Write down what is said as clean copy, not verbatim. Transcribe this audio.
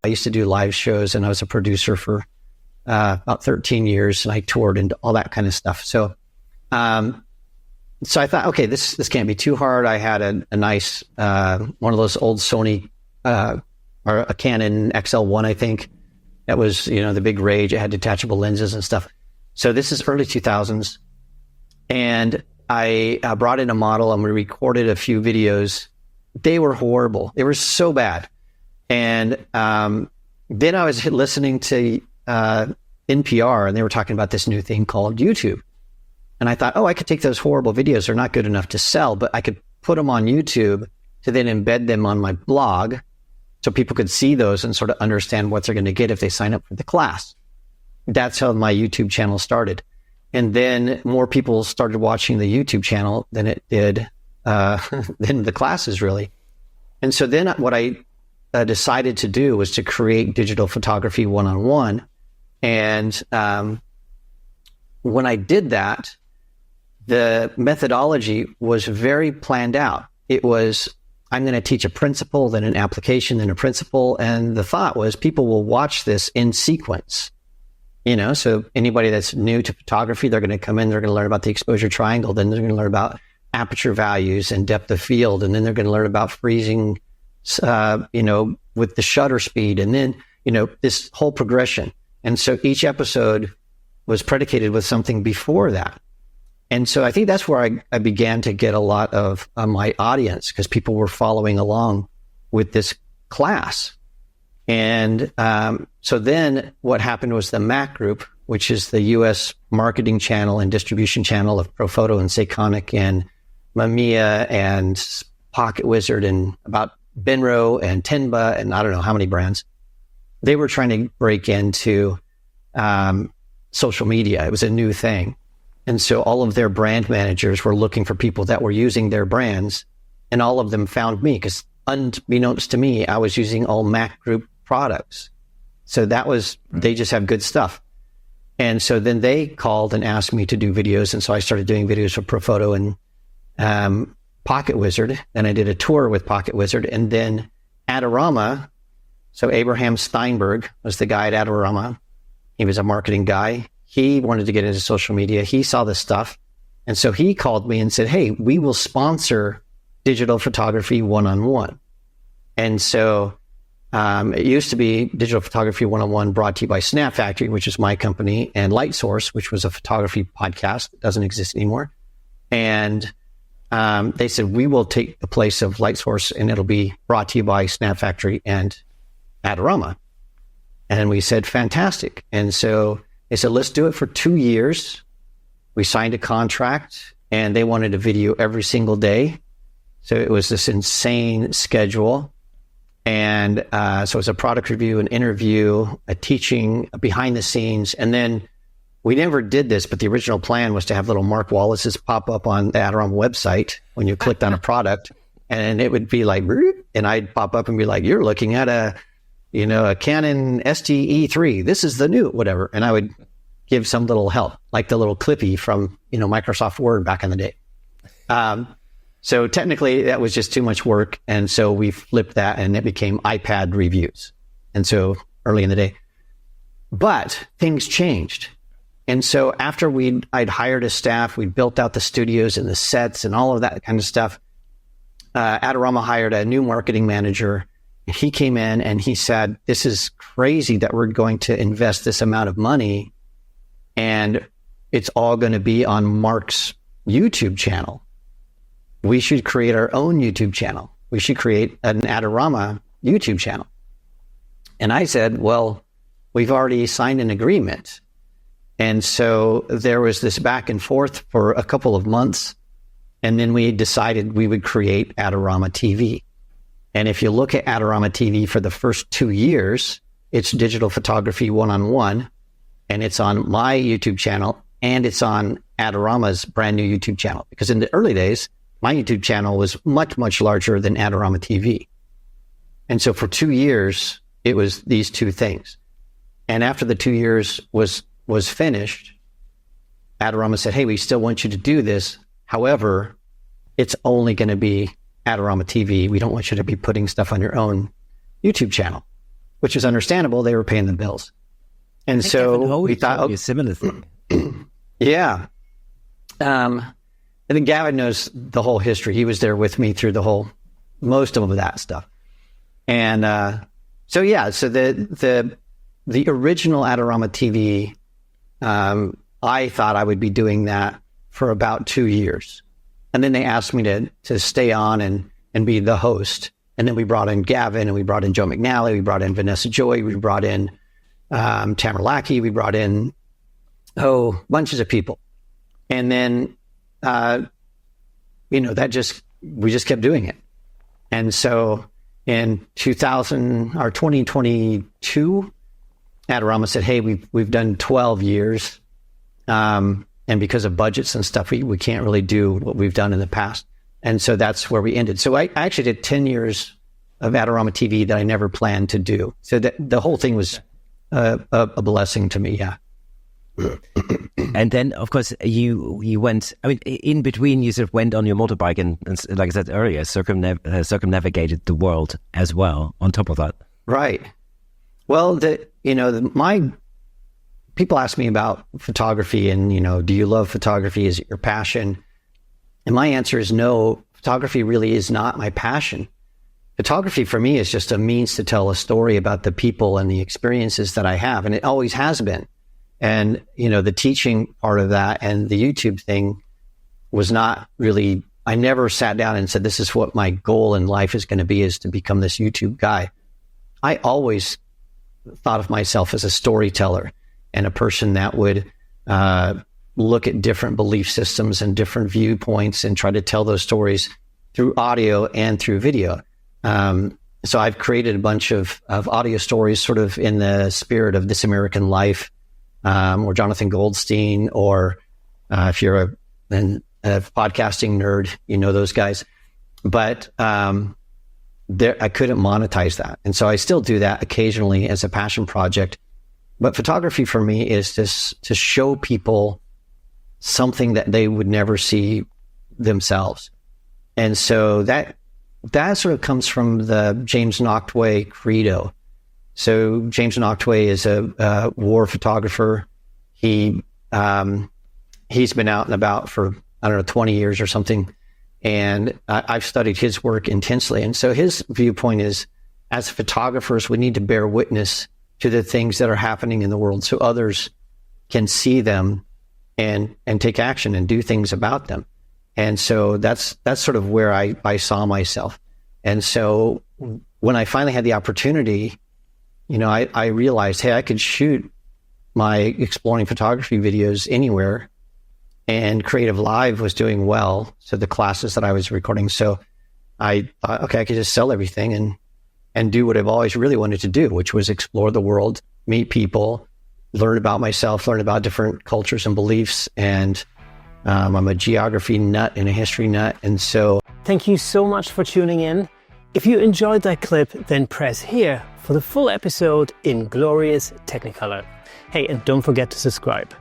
I used to do live shows, and I was a producer for about 13 years, and I toured and all that kind of stuff. So I thought, okay, this can't be too hard. I had a nice one of those old Sony or a Canon XL1, I think. That was, the big rage. It had detachable lenses and stuff. So this is early 2000s. And I brought in a model, and we recorded a few videos. They were horrible. They were so bad. And then I was listening to NPR, and they were talking about this new thing called YouTube. And I thought, I could take those horrible videos. They're not good enough to sell, but I could put them on YouTube to then embed them on my blog so people could see those and sort of understand what they're going to get if they sign up for the class. That's how my YouTube channel started. And then more people started watching the YouTube channel than it did than the classes, really. And so then what I decided to do was to create Digital Photography 101. And when I did that, the methodology was very planned out. It was, I'm going to teach a principle, then an application, then a principle. And the thought was people will watch this in sequence. So anybody that's new to photography, they're going to come in, they're going to learn about the exposure triangle, then they're going to learn about aperture values and depth of field, and then they're going to learn about freezing, with the shutter speed, and then, this whole progression. And so each episode was predicated with something before that. And so I think that's where I began to get a lot of my audience, because people were following along with this class. And so then what happened was the MAC Group, which is the U.S. marketing channel and distribution channel of Profoto and Seikonic and Mamiya and Pocket Wizard and about Benro and Tenba and I don't know how many brands. They were trying to break into social media. It was a new thing. And so all of their brand managers were looking for people that were using their brands, and all of them found me because unbeknownst to me, I was using all Mac Group products. So that was, they just have good stuff. And so then they called and asked me to do videos. And so I started doing videos for Profoto and Pocket Wizard. Then I did a tour with Pocket Wizard, and then Adorama. So Abraham Steinberg was the guy at Adorama. He was a marketing guy. He wanted to get into social media. He saw this stuff. And so he called me and said, hey, we will sponsor Digital Photography 101. And so it used to be Digital Photography 101 brought to you by Snap Factory, which is my company, and Light Source, which was a photography podcast that doesn't exist anymore. And they said, we will take the place of Light Source, and it'll be brought to you by Snap Factory and Adorama. And we said, fantastic. And so they said, let's do it for 2 years. We signed a contract, and they wanted a video every single day. So it was this insane schedule. And so it was a product review, an interview, a teaching, a behind the scenes. And then we never did this, but the original plan was to have little Mark Wallace's pop up on the Adorama website when you clicked on a product. And it would be like, and I'd pop up and be like, you're looking at a Canon STE3. This is the new whatever. And I would give some little help, like the little Clippy from, Microsoft Word back in the day. So technically that was just too much work. And so we flipped that, and it became iPad reviews. And so early in the day, but things changed. And so after I'd hired a staff, we built out the studios and the sets and all of that kind of stuff. Adorama hired a new marketing manager. He came in and he said, this is crazy that we're going to invest this amount of money, and it's all going to be on Mark's YouTube channel. We should create our own YouTube channel. We should create an Adorama YouTube channel. And I said, well, we've already signed an agreement. And so there was this back and forth for a couple of months. And then we decided we would create Adorama TV. And if you look at Adorama TV for the first 2 years, it's Digital Photography 101, and it's on my YouTube channel, and it's on Adorama's brand new YouTube channel. Because in the early days, my YouTube channel was much, much larger than Adorama TV. And so for 2 years, it was these two things. And after the 2 years was finished, Adorama said, hey, we still want you to do this. However, it's only going to be Adorama TV. We don't want you to be putting stuff on your own YouTube channel. which is understandable. They were paying the bills. And so we thought, a similar thing. Yeah. I think Gavin knows the whole history. He was there with me through most of that stuff. And so the original Adorama TV, I thought I would be doing that for about 2 years. And then they asked me to stay on and be the host. And then we brought in Gavin, and we brought in Joe McNally, we brought in Vanessa Joy, we brought in Tamara Lackey, we brought in bunches of people. And then we just kept doing it. And so in 2022, Adorama said, hey, we've done 12 years. And because of budgets and stuff, we can't really do what we've done in the past. And so that's where we ended. So I actually did 10 years of Adorama TV that I never planned to do. So the whole thing was a blessing to me. Yeah. And then, of course, you went, I mean, in between, you sort of went on your motorbike and like I said earlier, circumnavigated the world as well on top of that. Right. Well, my people ask me about photography and, do you love photography? Is it your passion? And my answer is no, photography really is not my passion. Photography for me is just a means to tell a story about the people and the experiences that I have. And it always has been. And, the teaching part of that and the YouTube thing was not really, I never sat down and said, this is what my goal in life is going to be, is to become this YouTube guy. I always thought of myself as a storyteller and a person that would look at different belief systems and different viewpoints and try to tell those stories through audio and through video. So I've created a bunch of audio stories sort of in the spirit of This American Life, or Jonathan Goldstein, or if you're a podcasting nerd, those guys. But I couldn't monetize that. And so I still do that occasionally as a passion project. But photography for me is just to show people something that they would never see themselves. And so that sort of comes from the James Nachtwey credo. So James Nachtwey is a war photographer. He's been out and about for, 20 years or something. And I've studied his work intensely. And so his viewpoint is, as photographers, we need to bear witness to the things that are happening in the world so others can see them and take action and do things about them. And so that's sort of where I saw myself. And so when I finally had the opportunity, I realized, hey, I could shoot my exploring photography videos anywhere, and Creative Live was doing well. So the classes that I was recording. So I thought, okay, I could just sell everything and do what I've always really wanted to do, which was explore the world, meet people, learn about myself, learn about different cultures and beliefs. And I'm a geography nut and a history nut. And so thank you so much for tuning in. If you enjoyed that clip, then press here for the full episode in glorious Technicolor. Hey, and don't forget to subscribe.